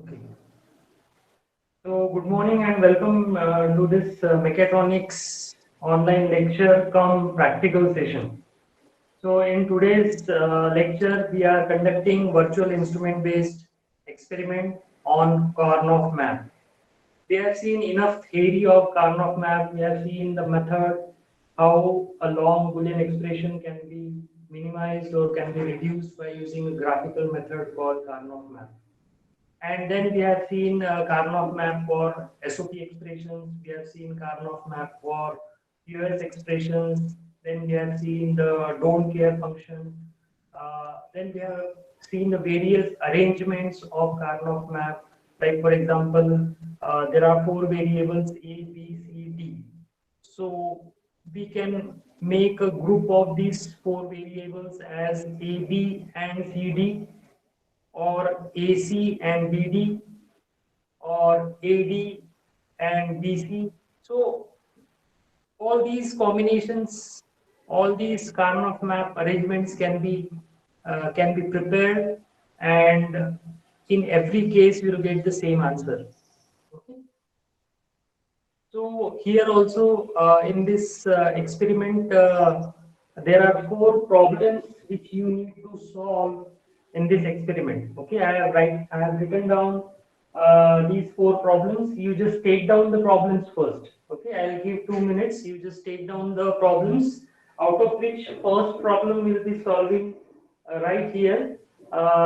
Okay. So, good morning and welcome to this mechatronics online lecture come practical session. So, in today's lecture, we are conducting virtual instrument based experiment on Karnoff map. We have seen enough theory of Karnoff map. We have seen the method, how a long Boolean expression can be minimized or can be reduced by using a graphical method called Karnoff map. And then we have seen Karnoff map for SOP expressions. We have seen Karnoff map for QoS expressions. Then we have seen the don't care function. Then we have seen the various arrangements of Karnoff map. Like for example, there are four variables A, B, C, D. So we can make a group of these four variables as A, B, and C, D, or AC and BD, or AD and BC. So all these combinations, all these Karnoff map arrangements can be prepared, and in every case you will get the same answer. Okay. So here also in this experiment, there are four problems which you need to solve in this experiment. Okay, I have written down these four problems. You just take down the problems first. Okay, I'll give 2 minutes. You just take down the problems, out of which first problem will be solving right here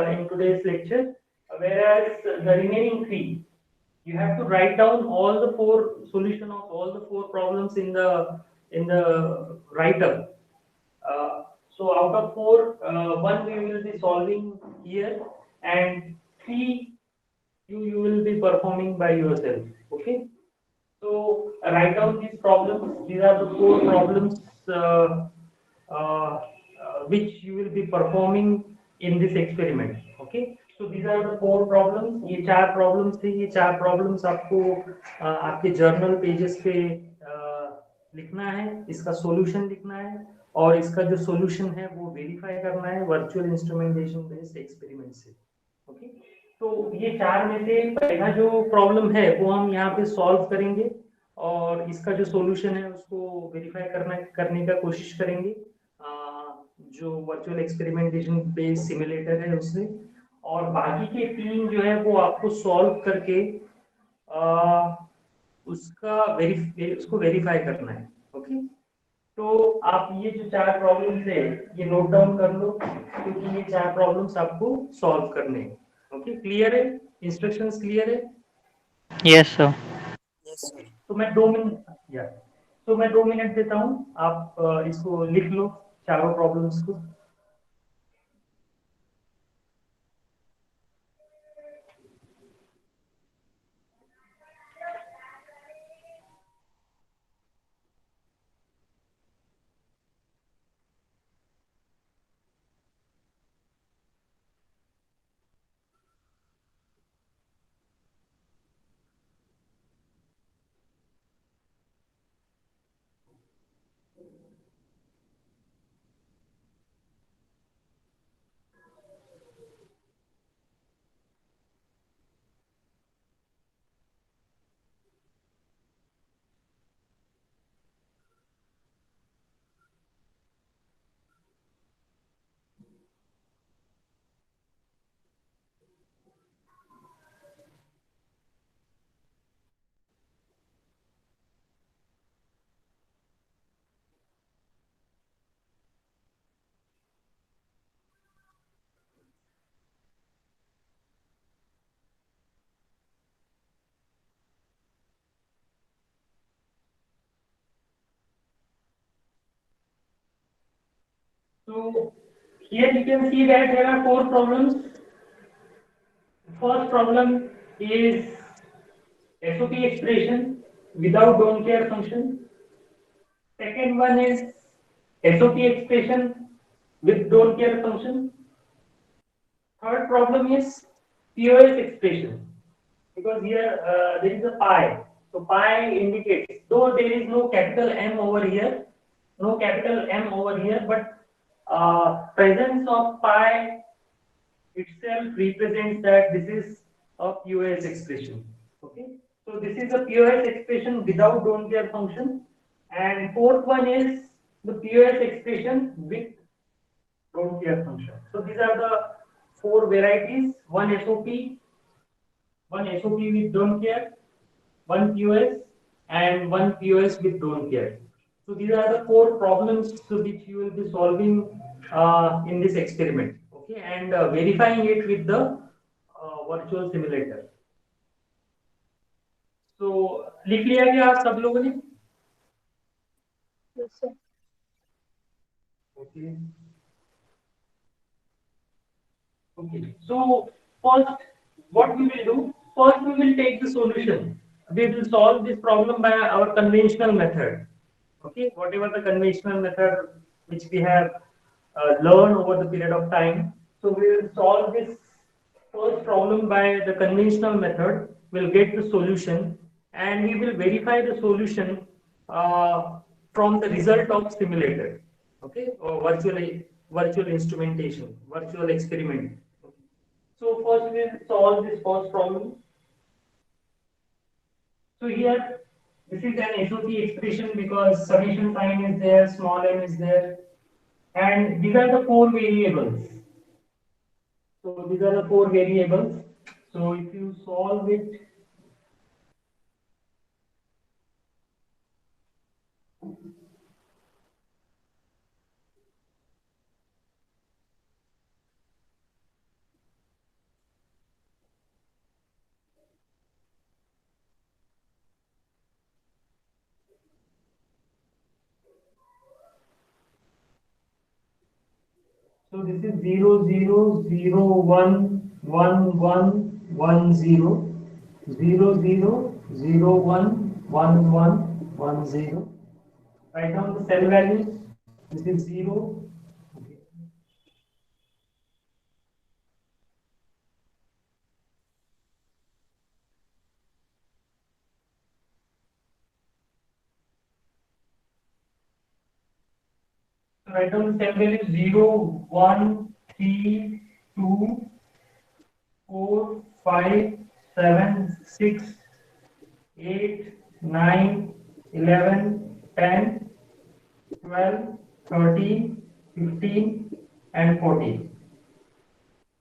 in today's lecture, whereas the remaining three you have to write down all the four solution of all the four problems in the writer. So out of four, one we will be solving here, and three you will be performing by yourself. Okay. So write down these problems. These are the four problems which you will be performing in this experiment. Okay. So these are the four problems. ये चार problems थे. ये चार problems आपको आपके journal pages पे लिखना है. इसका solution लिखना है और इसका जो solution है वो verify करना है virtual instrumentation based experiment से. ओके. तो ये चार में से पहला जो प्रॉब्लम है वो हम यहाँ पे सॉल्व करेंगे और इसका जो सॉल्यूशन है उसको वेरीफाई करने का कोशिश करेंगे जो वर्चुअल एक्सपेरिमेंटेशन बेस्ड सिमुलेटर है उससे. और बाकी के तीन जो है वो आपको सॉल्व करके उसको वेरीफाई करना है. ओके. तो आप ये जो चार प्रॉब्लम्स है ये नोट डाउन कर लो क्योंकि ये चार प्रॉब्लम्स आपको सॉल्व करने हैं. ओके. क्लियर है? इंस्ट्रक्शंस क्लियर है? Yes, sir. ओके. तो मैं 2 मिनट या तो मैं 2 मिनट देता हूँ. आप इसको लिख लो चारों प्रॉब्लम्स को. So here you can see that there are four problems. First problem is SOP expression without don't care function. Second one is SOP expression with don't care function. Third problem is POS expression because here there is a pi. So pi indicates, though there is no capital M over here, but presence of pi itself represents that this is a POS expression. Okay, so this is a POS expression without don't care function, and fourth one is the POS expression with don't care function. So these are the four varieties: one SOP with don't care, one POS, and one POS with don't care. So these are the four problems which you will be solving in this experiment. Okay, and verifying it with the virtual simulator. So लिख लिया क्या आप सब लोगों ने? Yes, sir. Okay. Okay. So first, what we will do? First, we will take the solution. We will solve this problem by our conventional method. Okay, whatever the conventional method which we have learned over the period of time. So we will solve this first problem by the conventional method. We'll get the solution, and we will verify the solution from the result of simulator. Okay, or virtual instrumentation, virtual experiment. So first we will solve this first problem. So here, this is an SOP expression because summation sign is there, small m is there, and these are the four variables. So these are the four variables. So if you solve it, so this is 0 0 0 1 1 1 1 0 0 0 0 1 1 1 1 0. Write down the cell values. This is 0. So write down the cell values 0, 1, 3, 2, 4, 5, 7, 6, 8, 9, 11, 10, 12, 13, 15, and 14.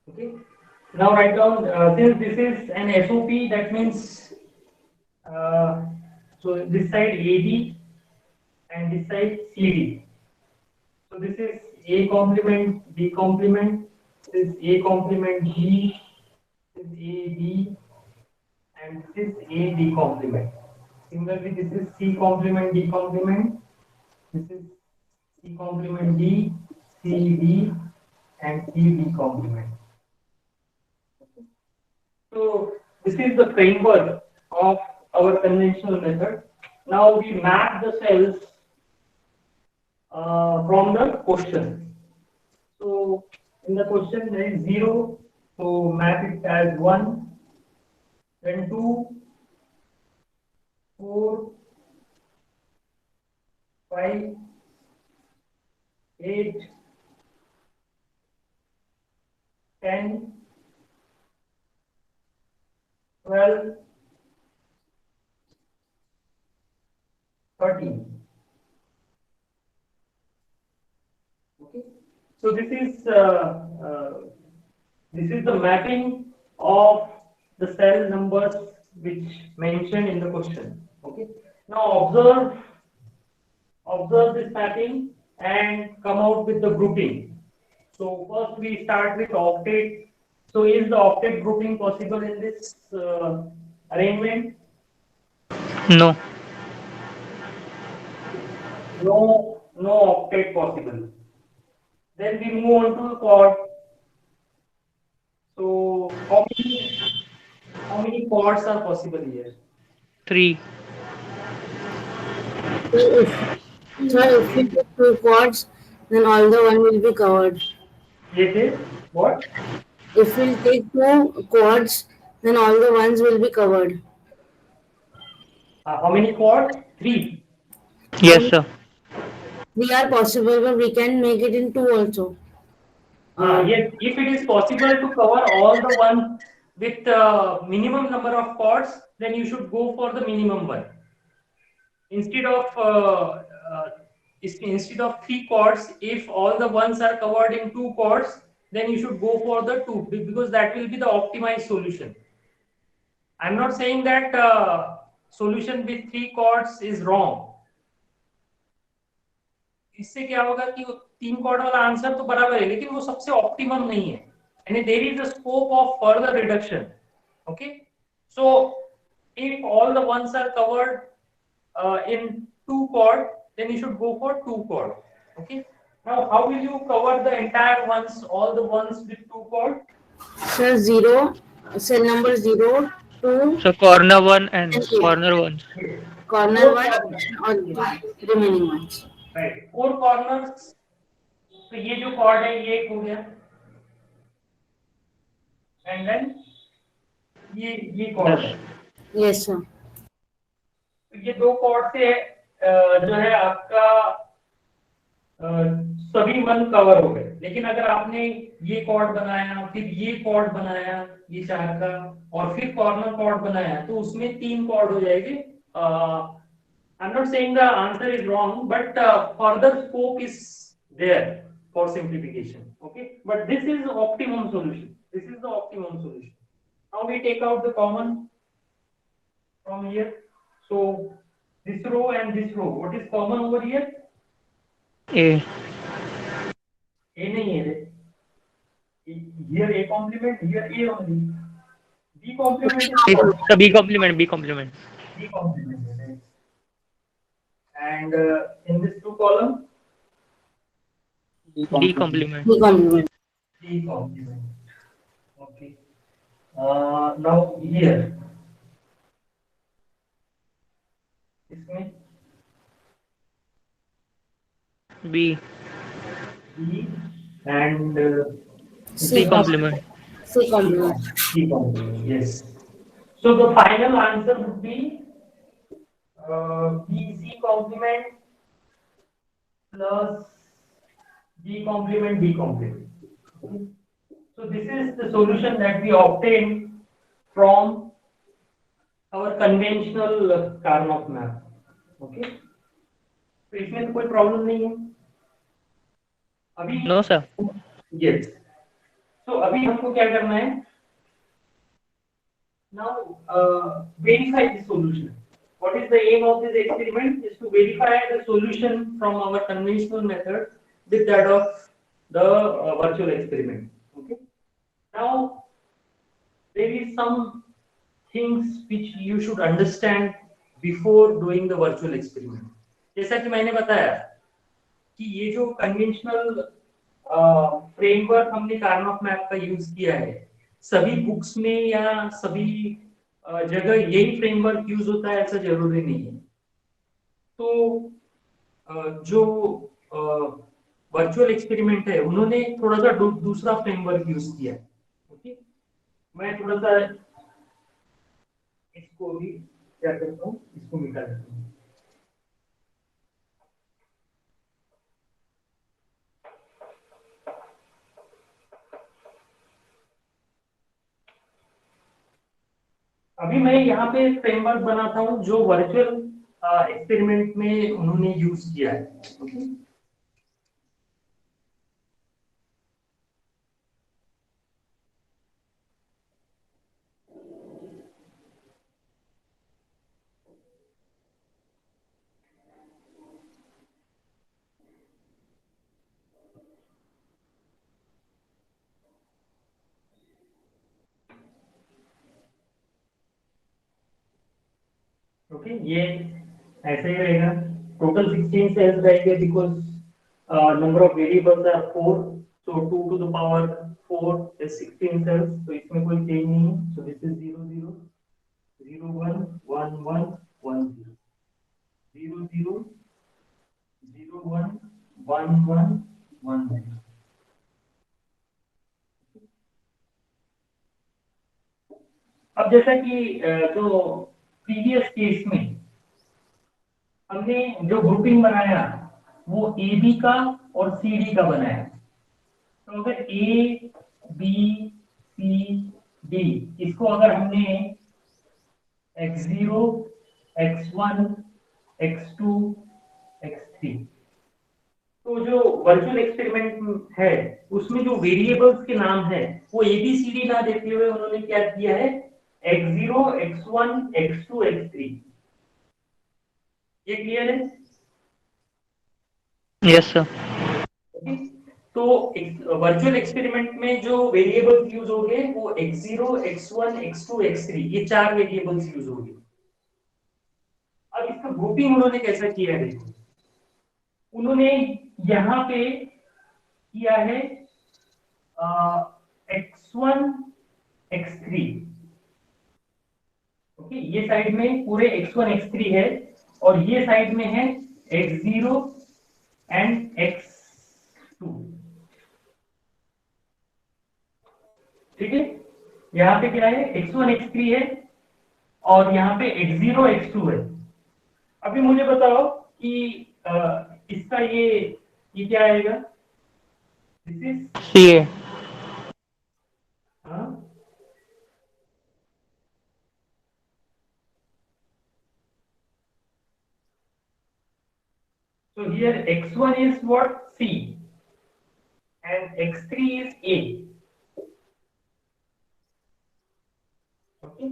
Okay. Now write down, since this is an SOP, that means, uh, so this side AD and this side CD. So this is A complement, B complement, this is A complement B, this is AB, and this is AB complement. Similarly, this is C complement, D complement, this is C complement D, CD, and CD complement. So this is the framework of our conventional method. Now we map the cells from the question. So in the question there is 0, so map it as 1, then 2, 4, 5, 8, 10, 12, 13. Okay. So this is the mapping of the cell numbers which mentioned in the question. Okay. Now observe this mapping and come out with the grouping. So first we start with octet. So is the octet grouping possible in this arrangement? No. No, no octet possible. Then we move on to the quad. So how many quads are possible here? 3. So if we take two quads, then all the one will be covered. It is what? If we'll take two quads, then all the ones will be covered. How many quads? Three. Yes, sir. Three are possible, but we can make it in two also. Yes, if it is possible to cover all the ones with minimum number of chords, then you should go for the minimum one. Instead of instead of 3 chords, if all the ones are covered in 2 chords, then you should go for the 2, because that will be the optimized solution. I'm not saying that solution with 3 chords is wrong. इससे क्या होगा कि 3 chord वाला answer तो बराबर है, लेकिन वो सबसे ऑप्टिमम नहीं है, and there is a scope of further reduction. Okay, so if all the ones are covered in 2 chord, then you should go for 2 chord. Okay, now how will you cover the entire ones, all the ones with 2 chord? Sir, 0, cell number 0, 2, So corner 1 and and 8. corner 1. Corner 4 1 corners. and all the remaining ones. Right, 4 corners. तो ये जो chord है ये एक हो गया, and then ये chord है. Yes, sir. तो ये 2 chord से जो है आपका सभी वन कवर हो गए. लेकिन अगर आपने ये कॉर्ड बनाया, फिर ये कॉर्ड बनाया, ये 4 का, और फिर कॉर्नर कॉर्ड बनाया, तो उसमें 3 कॉर्ड हो जाएंगे. I'm not saying the answer is wrong, but further scope is there for simplification. Okay, but this is the optimum solution. This is the optimum solution. Now we take out the common from here. So this row and this row, what is common over here? A. A नहीं है. Here A complement, here A only. B complement is So B complement, B complement. B complement. And in this 2 column, D complement. D complement. D complement. Okay. Now here, इसमें B. B and C complement. C complement. C complement. Yes. So the final answer would be BC complement plus B complement B complement. Okay. So this is the solution that we obtained from our conventional Karnoff map. Okay. तो इसमें तो कोई problem नहीं है अभी. No, sir. Yes. So अभी हमको क्या करना है? Now verify the solution. What is the aim of this experiment? Is to verify the solution from our conventional method with that of the virtual experiment. Okay. Now there is some things which you should understand before doing the virtual experiment. जैसा कि मैंने बताया कि ये जो conventional framework हमने Karnaugh map का use किया है, सभी बुक्स में या सभी जगह यही फ्रेमवर्क यूज होता है ऐसा जरूरी नहीं है. तो जो वर्चुअल एक्सपेरिमेंट है उन्होंने थोड़ा सा दूसरा फ्रेमवर्क यूज किया है. ओके, मैं थोड़ा सा इसको भी क्या करता हूँ, इसको मिटा देता हूँ. अभी मैं यहाँ पे फ्रेमवर्क बनाता हूँ जो वर्चुअल एक्सपेरिमेंट में उन्होंने यूज किया है. ओके, ओके, ये ऐसे ही रहेगा. टोटल 16 सेल्स रहेंगे because number of variables are 4, so 2 to the power 4 is 16 cells. तो इसमें कोई चेंज नहीं है. So this is 0 0 0 1 1 1 1 0 0 0 1 1 1 1 0. अब जैसा कि जो प्रीवियस केस में हमने जो ग्रुपिंग बनाया वो ए बी का और सी डी का बनाया. तो अगर ए बी सी डी, इसको अगर हमने x0, x1, x2, x3, तो जो वर्चुअल एक्सपेरिमेंट है उसमें जो वेरिएबल्स के नाम है वो एबीसीडी ना देते हुए उन्होंने क्या किया है, x0, x1, x2, x3। ये क्लियर है? Yes, sir. ओके, तो वर्चुअल एक्सपेरिमेंट में जो वेरिएबल्स यूज होंगे वो x0, x1, x2, x3, ये 4 वेरिएबल्स यूज होंगे। अब इसका ग्रुपिंग उन्होंने कैसा किया है, देखो उन्होंने यहाँ पे किया है x1, x3, ओके, ये साइड में पूरे x1, x3 है और ये साइड में है x0 एंड x2। ठीक है, यहाँ पे क्या है, x1, x3 है और यहाँ पे x0, x2 है। अभी मुझे बताओ कि इसका ये क्या आएगा, this is CA. so here x1 is what, C, and x3 is A. Okay,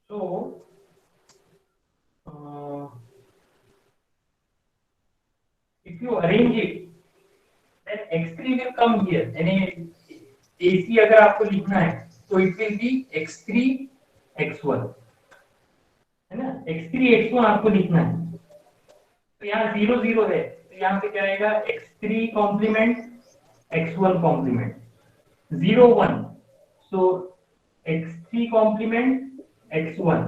so if you arrange it, then x3 will come here, यानी AC अगर आपको लिखना है तो it will be x3, x1, है ना, x3, x1 आपको लिखना है। तो यहाँ 0, 0 है तो यहाँ पे क्या आएगा, x3 complement, x1 complement, 0, 1, so x3 complement x1,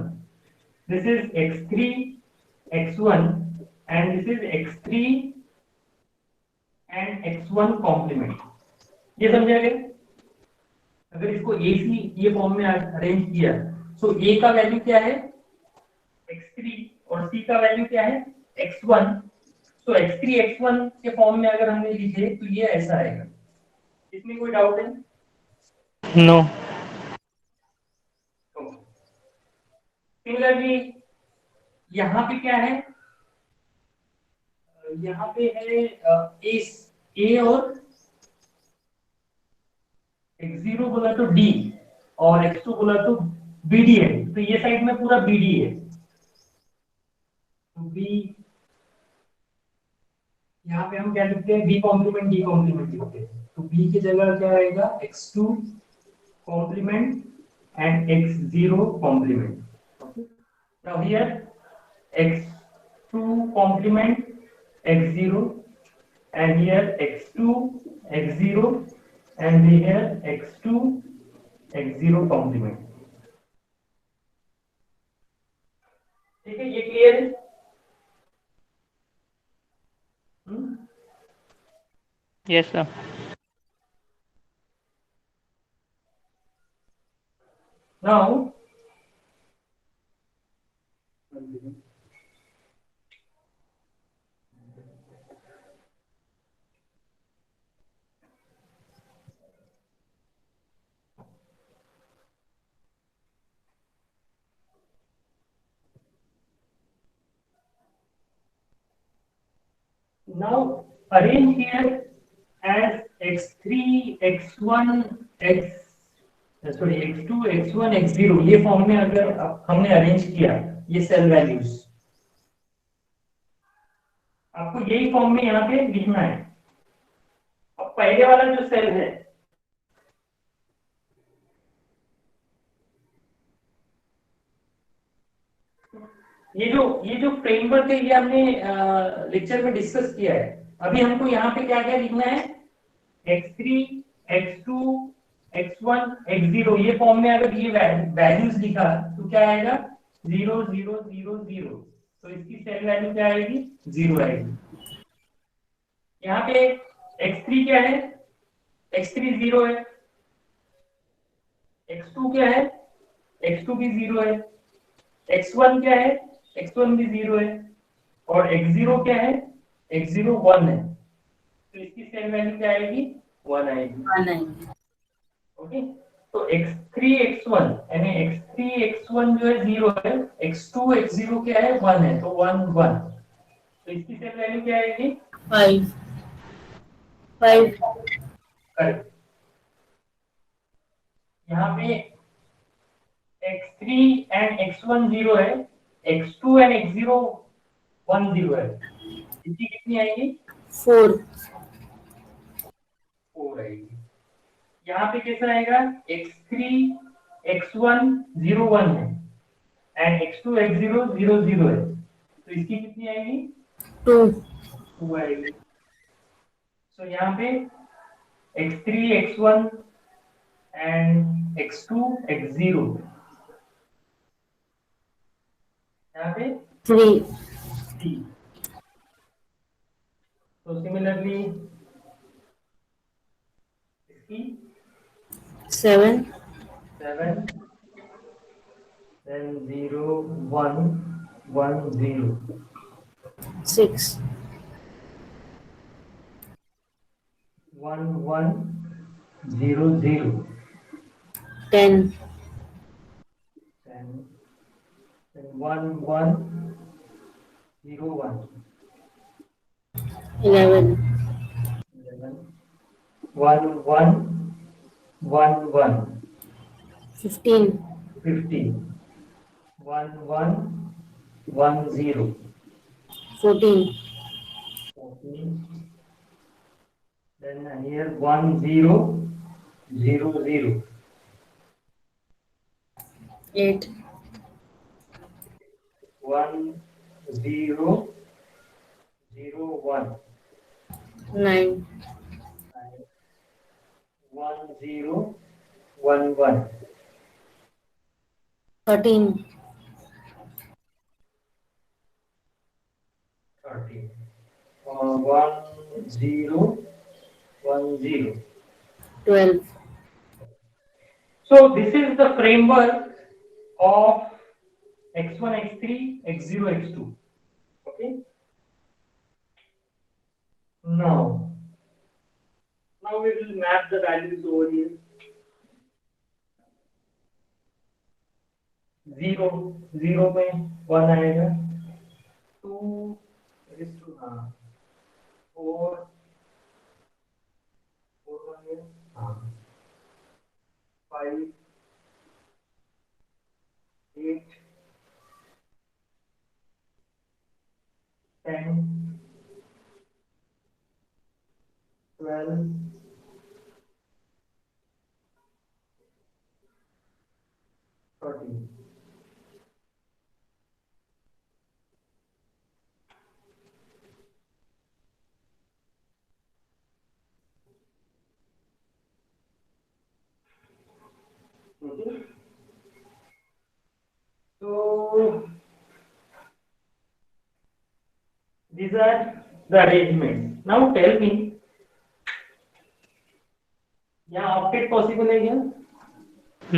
this is x3, x1 and this is x3 and x1 complement। ये समझा गया? अगर इसको AC ये फॉर्म में अरेंज किया तो A का वैल्यू क्या है, x3, और C का वैल्यू क्या है, x1। तो x3, x1 के फॉर्म में अगर हमने लिखे तो ये ऐसा आएगा। इसमें कोई डाउट है? No. सिमिलरली यहाँ पे क्या है, यहाँ पे है ए और x0 बोला तो D और x2 बोला तो BD है, तो ये साइड में पूरा BD है, तो B यहाँ पे हम क्या लिखते हैं, B कॉम्प्लीमेंट D कॉम्प्लीमेंट लिखते हैं, तो B की जगह क्या आएगा, x2 complement and x0 complement. Now here x2 complement x0 and here x2 x0 and here x2 x0 complement। ठीक है, ये क्लियर है? Yes, sir. Now now arrange here as x3 x1 x2 x1 x0, ये form में अगर हमने arrange किया ये सेल वैल्यूज, आपको यही फॉर्म में यहाँ पे लिखना है। अब पहले वाला जो सेल है, ये जो फ्रेमवर्क है ये हमने लेक्चर में डिस्कस किया है। अभी हमको यहाँ पे क्या क्या लिखना है, x3 x2 x1 x0, ये फॉर्म में अगर ये वैल्यूज लिखा तो क्या आएगा, 0 0 0 0, तो इसकी सेल वैल्यू क्या आएगी, 0 आएगी। यहाँ पे x3 क्या है, x3 0 है, x2 क्या है, x2 भी 0 है, x1 क्या है, x1 भी 0 है, और x0 क्या है, x0 1 है, तो इसकी सेल वैल्यू क्या आएगी, 1 आएगी। ओके, तो x3 x1 यानी x3 x1 जो है 0 है, x2 x0 क्या है 1 है, तो 1 1, तो इसकी सेम वैल्यू क्या आएगी 5 5 करेक्ट। यहाँ पे x3 एंड x1 0 है, x2 एंड x0 1 0 है, इसकी कितनी आएगी 4 4 आएगी। यहाँ पे कैसा आएगा x3 x1 0 1 है एंड x2 x0 0 0 है, तो इसकी कितनी आएगी 2 2 आएगी। सो यहाँ पे x3 x1 and x2 x0, यहाँ पे 3 3। तो सिमिलरली इसकी 7 7 then 0 1 1 0 6 1 1 0 0 10 then 1 1 0 1 11 11 1 1 1 1 15 15 1 1 1 0 14 14 then here 1 0 0 0 8 1 0 0 1 9 1 0 1 1 13 13 1 0 1 0. 12 So this is the framework of x1 x3 x0 x2. Okay, now we will map the values over here. 0 0 में 1 आएगा, 2 is to 4 4 1 है, 5 8 10 12 13. Okay. So these are the arrangements. Now tell me, यहाँ octet possible है क्या?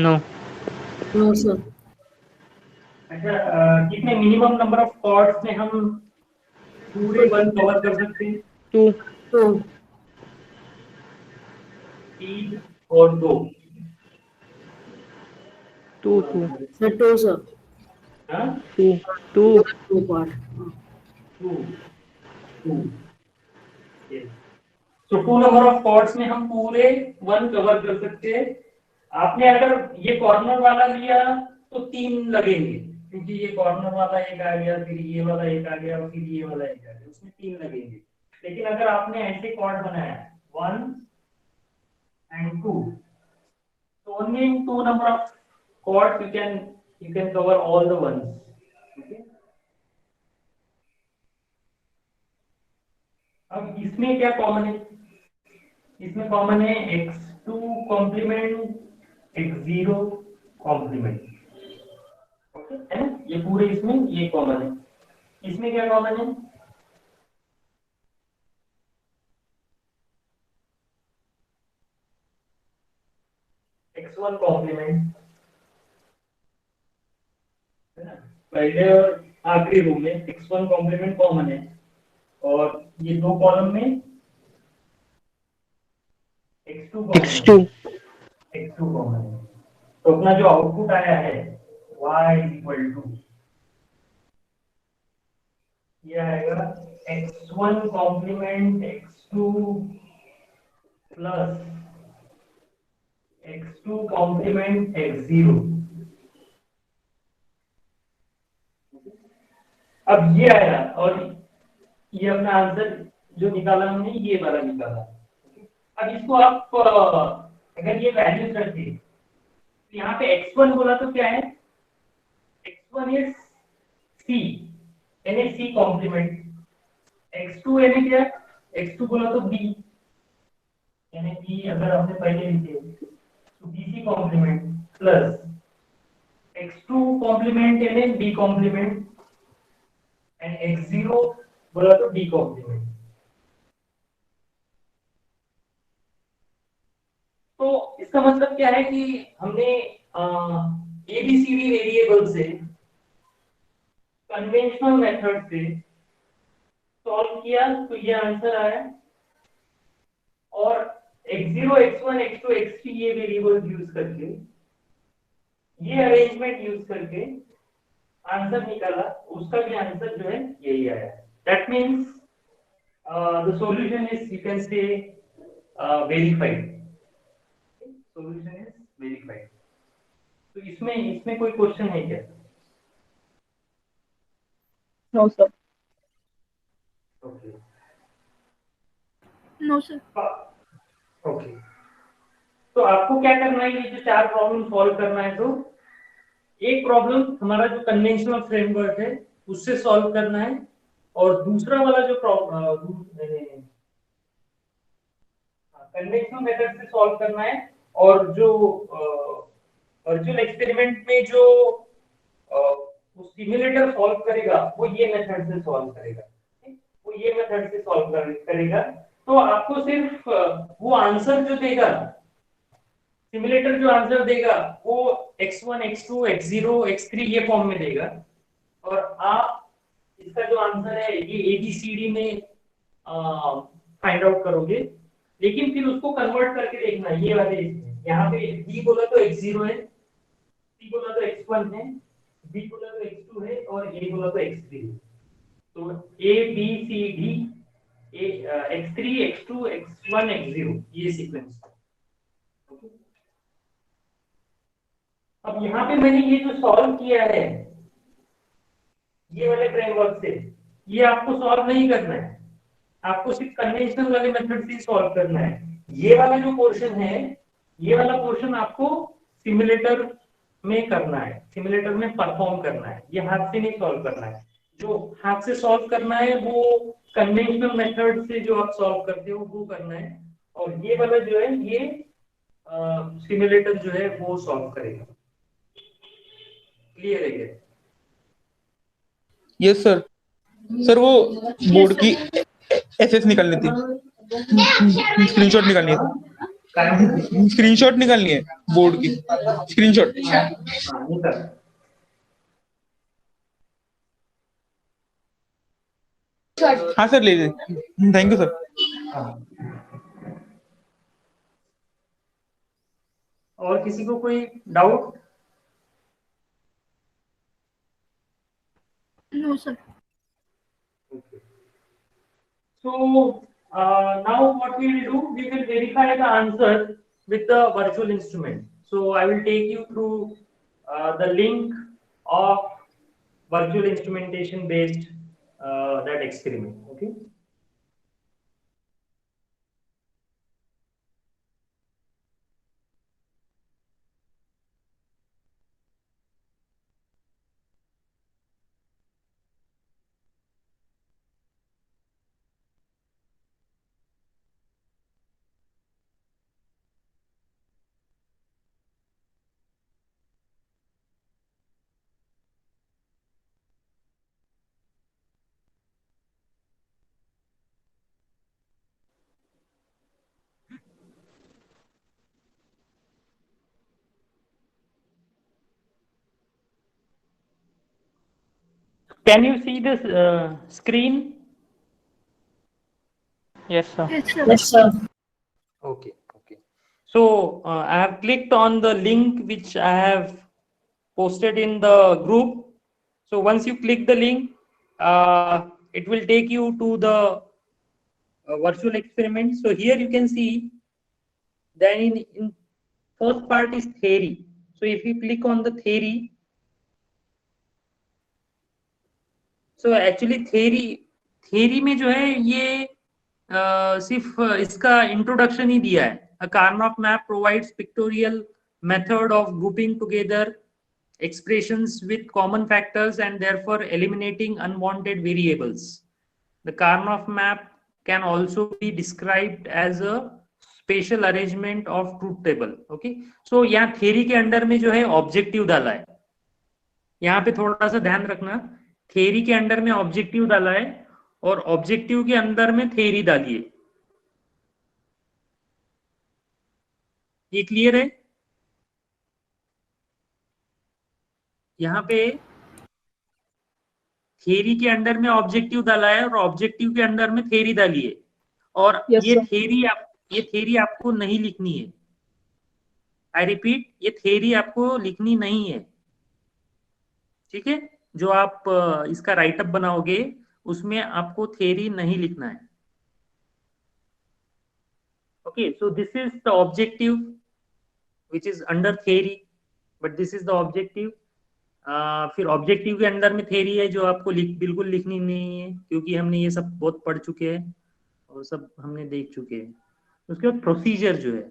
No. no sir अच्छा, कितने minimum number of cords में हम पूरे वन कवर कर सकते हैं? 2. 2 3 और 2 2. 2. sir 2 sir 2. 2. 2 part 2 yes. So 2 number of cords में हम पूरे वन कवर कर सकते हैं। आपने अगर ये कॉर्नर वाला लिया तो 3 लगेंगे, क्योंकि ये कॉर्नर वाला एक आ गया, फिर ये वाला एक आ गया, फिर ये वाला एक आ गया, उसमें 3 लगेंगे। लेकिन अगर आपने ऐसे कॉर्ड बनाया 1 and 2, so only in 2 number of chords you can cover all the ones. Okay. अब इसमें क्या कॉमन है? इसमें कॉमन है x2 complement x0 complement, okay है ना, ये पूरे इसमें ये कॉमन है। इसमें क्या कॉमन है? x1 कॉम्प्लीमेंट, है ना, पहले और आखिरी रो में x1 कॉम्प्लीमेंट कॉमन है, और ये दो कॉलम में x2 कॉमन है। X2. x2 कॉमन है, तो अपना जो आउटपुट आया है y इक्वल टू ये आएगा x1 complement x2 plus x2 complement x0। अब ये आया और ये अपना आंसर जो निकाला हमने ये वाला निकाला। अब इसको आप अगर ये वैल्यूज रखते तो यहाँ पे x1 बोला तो क्या है, x1 इज c यानी c कॉम्प्लीमेंट, x2 यानी क्या, x2 बोला तो b यानी b अगर हमने पहले लिखे तो bc complement plus x2 complement यानी b कॉम्प्लीमेंट एंड x0 बोला तो d कॉम्प्लीमेंट। तो इसका मतलब क्या है कि हमने एबीसीडी वेरिएबल से कन्वेंशनल मेथड से सॉल्व किया तो ये आंसर आया, और x0 x1 x2 x3 ये वेरिएबल यूज करके ये अरेंजमेंट यूज करके आंसर निकाला, उसका भी आंसर जो है यही आया। That means the solution is you can say verified, solution is verified. तो इसमें इसमें कोई क्वेश्चन है क्या? No sir. Okay no sir. Okay, तो आपको क्या करना है, ये जो 4 प्रॉब्लम सॉल्व करना है, तो एक प्रॉब्लम हमारा जो कन्वेंशनल फ्रेमवर्क है उससे सॉल्व करना है, और दूसरा वाला जो कन्वेंशनल मेथड से सॉल्व करना है, और जो वर्चुअल एक्सपेरिमेंट में जो वो सिमुलेटर सॉल्व करेगा वो ये मेथड से सॉल्व करेगा, वो ये मेथड से सॉल्व करेगा। तो आपको सिर्फ वो आंसर जो देगा, सिमुलेटर जो आंसर देगा वो x1 x2 x0 x3 ये फॉर्म में देगा, और आप इसका जो आंसर है ये एबीसीडी में फाइंड आउट करोगे, लेकिन फिर उसको कन्वर्ट करके देखना है। ये वाले यहाँ पे b बोला तो x0 है, c बोला तो x1 है, b बोला तो x2 है, और a बोला तो x3 है। तो a b c d x3 x2 x1 x0 ये सीक्वेंस। अब यहाँ पे मैंने ये जो सॉल्व किया है ये वाले फ्रेमवर्क से, ये आपको सॉल्व नहीं करना है, आपको सिर्फ कन्वेंशनल वाले मेथड से सॉल्व करना है। ये वाला जो पोर्शन है, ये वाला पोर्शन आपको सिमुलेटर में करना है, सिमुलेटर में परफॉर्म करना है, ये हाथ से नहीं सॉल्व करना है। जो हाथ से सॉल्व करना है वो कन्वेंशनल मेथड से जो आप सॉल्व करते हो वो करना है, और ये वाला जो है ये सिमुलेटर जो है वो सॉल्व करेगा। क्लियर है क्या? Yes sir. सर वो बोर्ड की एसएस निकालनी थी, स्क्रीनशॉट निकालनी है, स्क्रीनशॉट निकालनी है बोर्ड की स्क्रीनशॉट। हाँ सर ले लीजिए, थैंक यू सर। और किसी को कोई doubt? No sir. Okay. So now what we will do, we will verify the answer with the virtual instrument. So I will take you through the link of virtual instrumentation based that experiment. Okay. Can you see this screen? Yes, sir. Yes, sir. Yes, sir. Okay. Okay. So I have clicked on the link which I have posted in the group. So once you click the link, it will take you to the virtual experiment. So here you can see that in first part is theory. So if you click on the theory, so actually theory में जो है ये सिर्फ इसका introduction ही दिया है. A Karnaugh map provides pictorial method of grouping together expressions with common factors and therefore eliminating unwanted variables. The Karnaugh map can also be described as a spatial arrangement of truth table. Okay, so यहाँ theory के under में जो है objective डाला है. यहाँ पे थोड़ा सा ध्यान रखना, थ्योरी के अंडर में ऑब्जेक्टिव डाला है और ऑब्जेक्टिव के अंदर में थ्योरी डालिए. ये क्लियर है? यहाँ पे थ्योरी के अंडर में ऑब्जेक्टिव डाला है और ऑब्जेक्टिव के अंदर में थ्योरी डालिए. और ये थ्योरी आपको नहीं लिखनी है. आई रिपीट, ये थ्योरी आपको लिखनी नहीं है. ठीक है, जो आप इसका राइटअप बनाओगे उसमें आपको थ्योरी नहीं लिखना है. Okay, so this is the objective which is under theory, but this is the objective. फिर ऑब्जेक्टिव के अंदर में थ्योरी है जो आपको बिल्कुल लिखनी नहीं है, क्योंकि हमने ये सब बहुत पढ़ चुके हैं और सब हमने देख चुके हैं. उसके बाद प्रोसीजर जो है,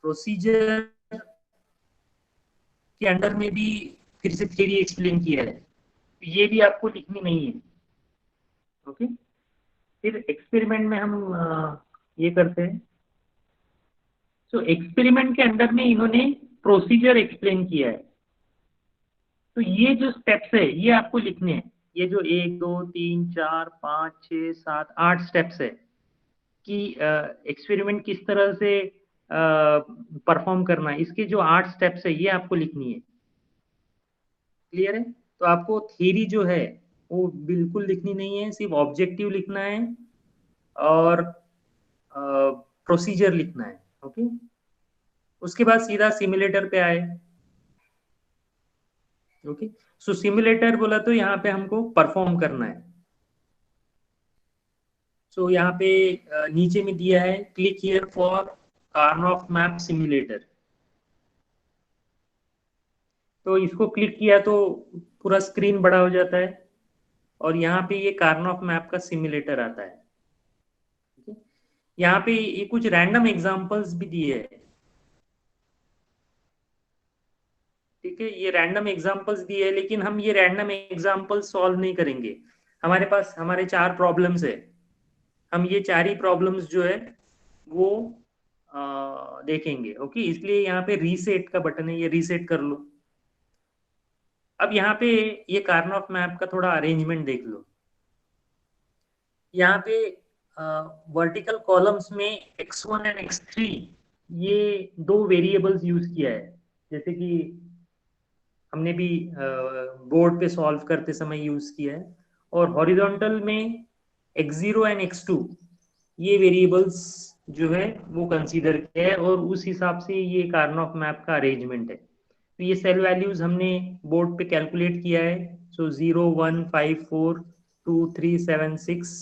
प्रोसीजर के अंडर में भी फिर से थ्योरी एक्सप्लेन किया है, ये भी आपको लिखनी नहीं है. ओके, फिर एक्सपेरिमेंट में हम ये करते हैं. सो एक्सपेरिमेंट के अंदर में इन्होंने प्रोसीजर एक्सप्लेन किया है. तो ये जो स्टेप्स है ये आपको लिखने हैं. ये जो 1 2 3 4 5 6 7 8 स्टेप्स है कि एक्सपेरिमेंट किस तरह से परफॉर्म करना है, इसके जो 8 स्टेप्स है ये आपको लिखनी है. क्लियर है? तो आपको थ्योरी जो है वो बिल्कुल लिखनी नहीं है, सिर्फ ऑब्जेक्टिव लिखना है और प्रोसीजर लिखना है. ओके, उसके बाद सीधा सिमुलेटर पे आए. ओके, सो सिमुलेटर बोला तो यहाँ पे हमको परफॉर्म करना है. सो यहाँ पे नीचे में दिया है click here for Karnaugh map simulator. तो इसको क्लिक किया तो पूरा स्क्रीन बड़ा हो जाता है और यहाँ पे ये कार्नोफ मैप का सिमुलेटर आता है. यहाँ पे ये कुछ रैंडम एग्जांपल्स भी दिए हैं. ठीक है, ये रैंडम एग्जांपल्स दिए है, लेकिन हम ये रैंडम एग्जांपल्स सॉल्व नहीं करेंगे. हमारे पास हमारे 4 प्रॉब्लम्स है, हम ये 4 ही प्रॉब्लम्स जो है वो देखेंगे. ओके, इसलिए यहाँ पे रीसेट का बटन है, ये रीसेट कर लो. अब यहाँ पे ये कार्नोफ मैप का थोड़ा अरेंजमेंट देख लो. यहाँ पे वर्टिकल कॉलम्स में x1 एंड x3 ये 2 वेरिएबल्स यूज किया है, जैसे कि हमने भी बोर्ड पे सॉल्व करते समय यूज किया है. और हॉरिजॉन्टल में x0 एंड x2 ये वेरिएबल्स जो है वो कंसीडर किया है और उस हिसाब से ये कार्नोफ मैप का अरेंजमेंट है. तो ये सेल वैल्यूज हमने बोर्ड पे कैलकुलेट किया है. सो 0 1 5 4 2 3 7 6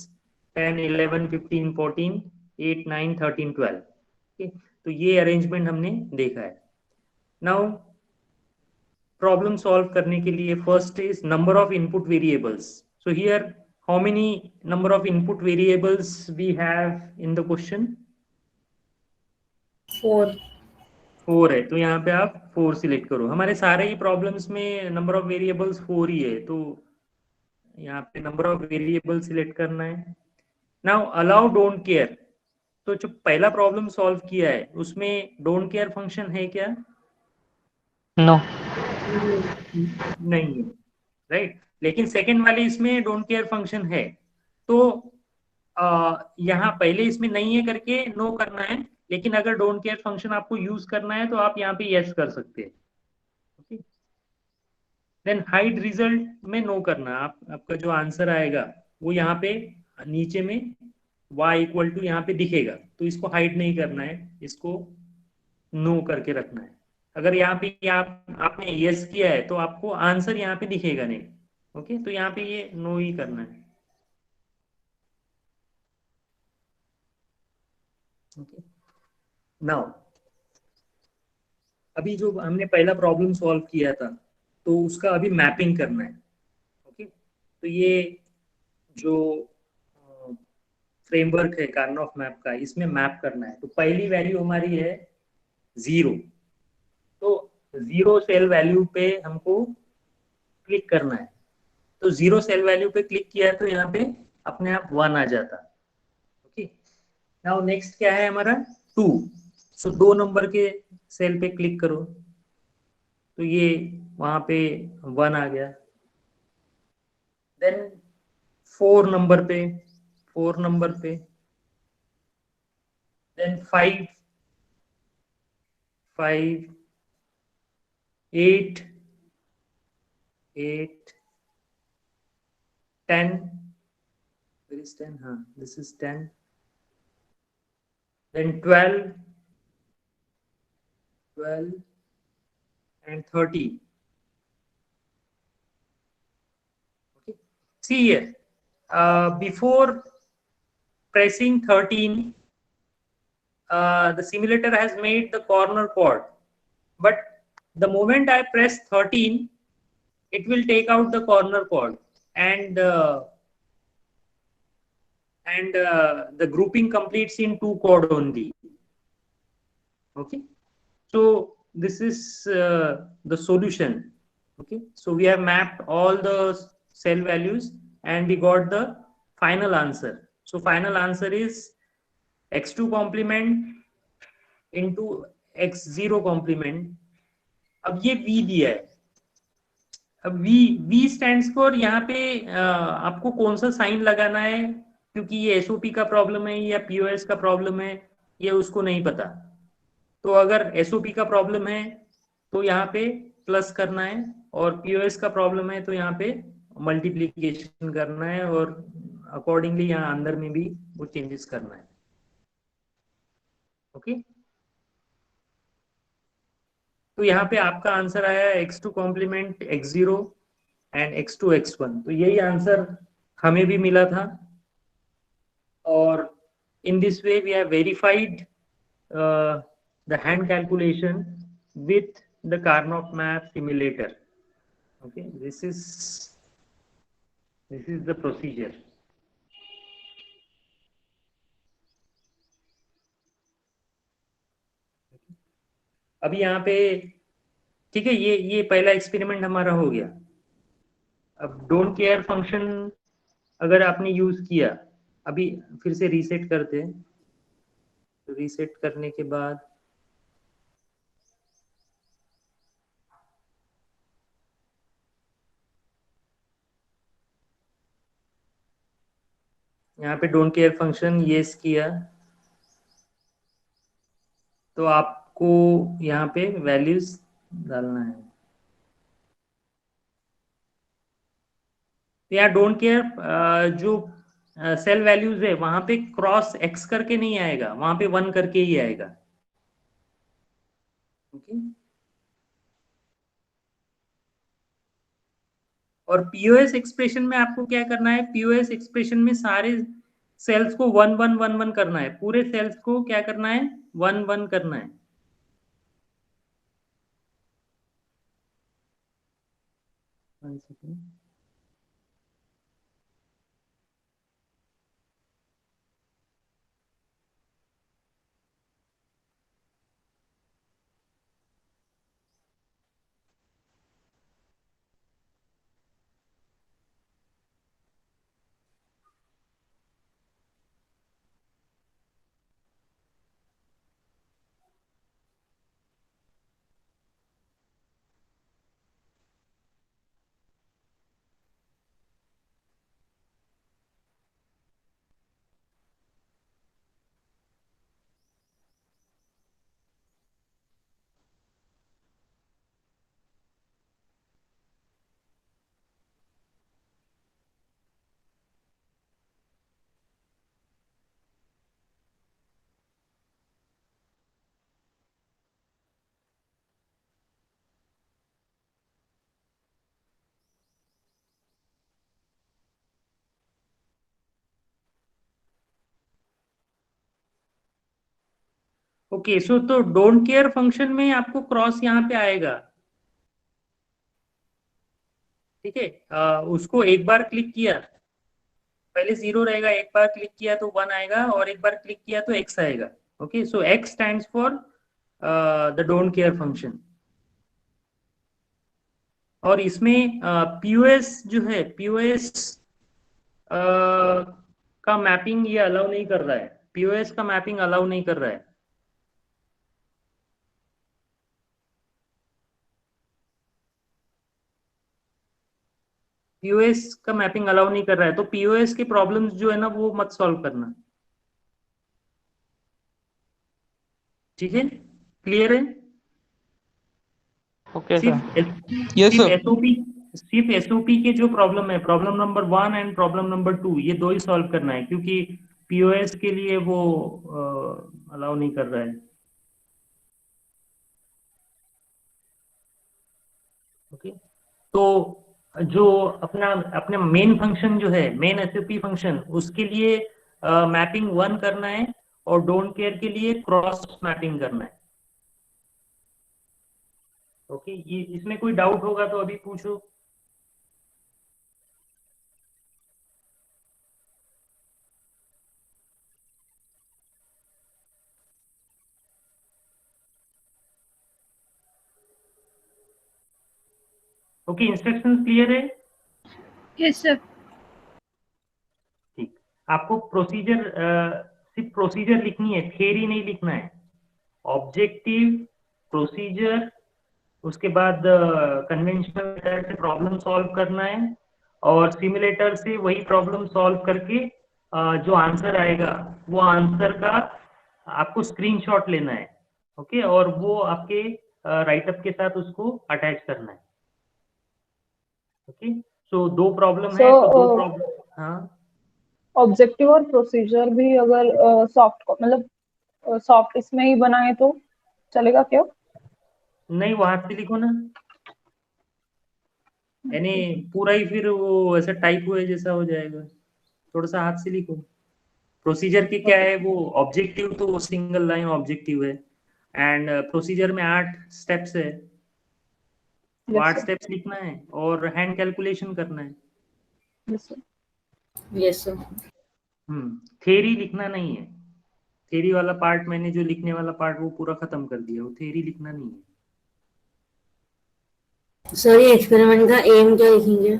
10 11 15 14 8 9 13 12. तो ये अरेंजमेंट हमने देखा है. नाउ प्रॉब्लम सॉल्व करने के लिए first is number of input variables. So here how many number of input variables we have in the question? 4 है. तो यहाँ पे आप 4 सिलेक्ट करो. हमारे सारे ही प्रॉब्लम्स में नंबर ऑफ वेरिएबल्स 4 ही है, तो यहाँ पे नंबर ऑफ वेरिएबल सिलेक्ट करना है. Now allow don't care. तो जो पहला प्रॉब्लम सॉल्व किया है उसमें डोंट केयर फंक्शन है क्या? नो. नहीं है, राइट. लेकिन सेकंड वाले इसमें डोंट केयर फंक्शन है. तो यहाँ पहले इसमें नहीं है करके नो करना है, लेकिन अगर डोंट केयर फंक्शन आपको यूज करना है तो आप यहाँ पे यस कर सकते हैं. ओके, देन हाइड रिजल्ट में नो करना. आपका जो आंसर आएगा वो यहाँ पे नीचे में y इक्वल टू यहाँ पे दिखेगा, तो इसको हाइड नहीं करना है, इसको नो करके रखना है। अगर यहाँ पे आपने यस किया है तो आपको आंसर यहाँ पे दिखेगा नहीं। ओके, तो यहाँ पे ये नो ही करना है। ओके, नाउ अभी जो हमने पहला प्रॉब्लम सॉल्व किया था, तो उसका अभी मैपिंग करना है। ओके, तो ये जो फ्रेमवर्क है कार्नोफ मैप का, इसमें मैप करना है। तो पहली वैल्यू हमारी है 0, तो 0 सेल वैल्यू पे हमको क्लिक करना है। तो 0 सेल वैल्यू पे क्लिक किया तो यहाँ पे अपने आप 1 आ जाता। ओके, नाउ नेक्स्ट क्या है हमारा 2। सो 2 नंबर के सेल पे क्लिक करो, तो ये वहां पे 1 आ गया। देन 4 नंबर पे, 4 नंबर पे, देन 5, 5, 8, 8, 10, where is 10? हाँ, this is 10. Then 12, 12 and 30. Okay. See here, before pressing 13, the simulator has made the corner chord, but the moment I press 13, it will take out the corner chord, and the grouping completes in 2 chord only. Okay, so this is the solution. Okay, so we have mapped all the cell values and we got the final answer. So final answer is x2 complement into x0 complement. अब ये v दिया है। अब v stands for, यहाँ पे आपको कौन सा साइन लगाना है, क्योंकि ये एसओपी का प्रॉब्लम है या पीओएस का प्रॉब्लम है, ये उसको नहीं पता। तो अगर एसओपी का प्रॉब्लम है तो यहाँ पे प्लस करना है, और पीओएस का प्रॉब्लम है तो यहाँ पे मल्टीप्लीकेशन करना है, और अकॉर्डिंगली यहाँ अंदर में भी वो चेंजेस करना है। ओके, तो यहाँ पे आपका आंसर आया x2 complement x0 and x2 x1, तो यही आंसर हमें भी मिला था। और in this way we have verified the hand calculation with the Karnaugh map simulator. Okay, this is the procedure. अभी यहाँ पे ठीक है, ये पहला एक्सपेरिमेंट हमारा हो गया। अब डोंट केयर फंक्शन अगर आपने यूज किया, अभी फिर से रीसेट करते हैं। तो रीसेट करने के बाद यहाँ पे डोंट केयर फंक्शन येस किया, तो आपको यहाँ पे वैल्यूज डालना है। तो यहाँ डोंट केयर जो सेल वैल्यूज है वहां पे क्रॉस एक्स करके नहीं आएगा, वहां पे 1 करके ही आएगा। ओके, और पीओएस एक्सप्रेशन में आपको क्या करना है, पीओएस एक्सप्रेशन में सारे सेल्स को 1 1 1 1 करना है, पूरे सेल्स को क्या करना है, 1 1 करना है। One second. ओके, सो तो डोंट केयर फंक्शन में आपको क्रॉस यहाँ पे आएगा, ठीक है। उसको एक बार क्लिक किया, पहले 0 रहेगा, एक बार क्लिक किया तो 1 आएगा, और एक बार क्लिक किया तो x आएगा। Okay, so x stands for the don't care function. और इसमें पीओएस जो है, पीओएस का मैपिंग ये अलाउ नहीं कर रहा है, पीओएस का मैपिंग अलाउ नहीं कर रहा है। पीओएस का मैपिंग अलाउ नहीं कर रहा है, तो पीओएस के प्रॉब्लम्स जो है ना वो मत सॉल्व करना, ठीक है। क्लियर है? Okay sir. यस सिर्फ सर। एसओपी, सिर्फ एसओपी के जो प्रॉब्लम है, problem number 1 and problem number 2, ये दो ही सॉल्व करना है, क्योंकि पीओएस के लिए वो अलाउ नहीं कर रहा है। ओके, तो जो अपना अपने मेन फंक्शन जो है, मेन एसओपी फंक्शन, उसके लिए मैपिंग 1 करना है, और डोंट केयर के लिए क्रॉस मैपिंग करना है। ओके, ये इसमें कोई डाउट होगा तो अभी पूछो। ओके, इंस्ट्रक्शंस क्लियर है? Yes sir. ठीक, आपको प्रोसीजर, सिर्फ प्रोसीजर लिखनी है, थियरी नहीं लिखना है। ऑब्जेक्टिव, प्रोसीजर, उसके बाद कन्वेंशनल मेथड से प्रॉब्लम सॉल्व करना है, और सिमुलेटर से वही प्रॉब्लम सॉल्व करके जो आंसर आएगा वो आंसर का आपको स्क्रीनशॉट लेना है। ओके, और वो आपके राइटअप के साथ उसको अटैच करना है। ओके, सो दो प्रॉब्लम है, तो दो प्रॉब्लम। हाँ, ऑब्जेक्टिव और प्रोसीजर भी अगर सॉफ्ट मतलब सॉफ्ट इसमें ही बनाए तो चलेगा क्या? नहीं, वो हाथ से लिखो ना, यानी पूरा ही फिर वो ऐसा टाइप हुए जैसा हो जाएगा, थोड़ा सा हाथ से लिखो। प्रोसीजर की क्या है, वो ऑब्जेक्टिव तो सिंगल लाइन ऑब्जेक्टिव है, एंड प्रोसीजर में 8 स्टेप्स है, तो 8 यस स्टेप्स लिखना है और हैंड कैलकुलेशन करना है। सर। Yes, sir. थ्योरी लिखना नहीं है, थ्योरी वाला पार्ट मैंने जो लिखने वाला पार्ट वो पूरा खत्म कर दिया, वो थ्योरी लिखना नहीं है। सर ये एक्सपेरिमेंट का एम क्या लिखेंगे?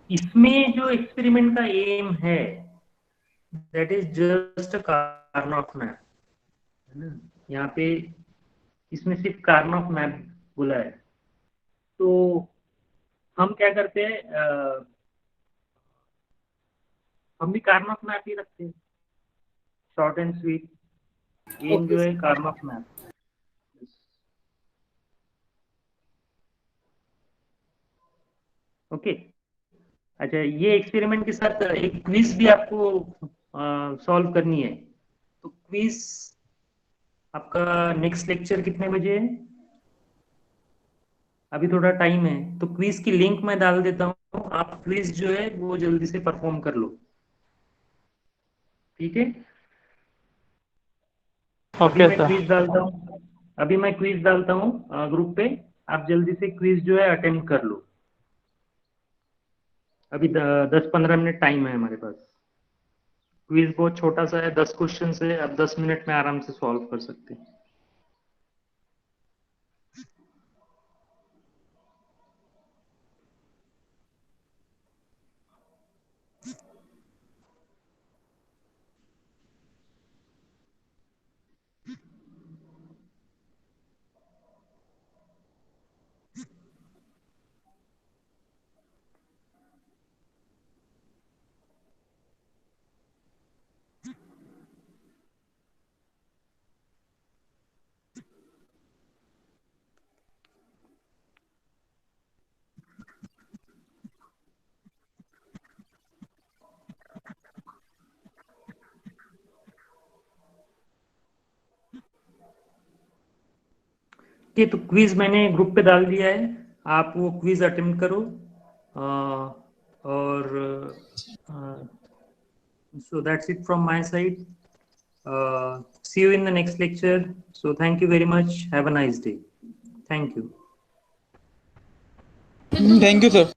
इसमें जो एक्सपेरिमेंट का एम है, that is just a Karnaugh map, है ना। यहाँ पे इसमें सिर्फ कार्नोफ मैप बोला है, तो हम क्या करते हैं, हम भी कार्नोफ मैप ही रखते हैं, short and sweet. Um Okay, जो है sir. Karnaugh map. ओके, अच्छा, ये एक्सपेरिमेंट के साथ एक क्विज भी आपको सॉल्व करनी है, तो क्विज आपका नेक्स्ट लेक्चर कितने बजे है? अभी थोड़ा टाइम है, तो क्विज की लिंक मैं डाल देता हूँ, आप क्विज जो है वो जल्दी से परफॉर्म कर लो, ठीक है। अभी ओके मैं सर। क्विज डालता हूँ, अभी मैं क्विज डालता हूँ ग्रुप पे, आप जल्दी से क्विज जो है अटेम्प्ट कर लो। अभी 10-15 मिनट टाइम है हमारे पास। क्विज बहुत छोटा सा है, 10 क्वेश्चन है, आप 10 मिनट में आराम से सॉल्व कर सकते हैं। ठीक है, तो क्विज मैंने ग्रुप पे डाल दिया है, आप वो क्विज अटेम्प्ट करो, और so that's it from my side. See you in the next lecture. So thank you very much. Have a nice day. Thank you. Thank you, sir.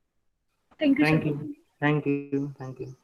Thank you, sir. Thank you. Thank you. Thank you.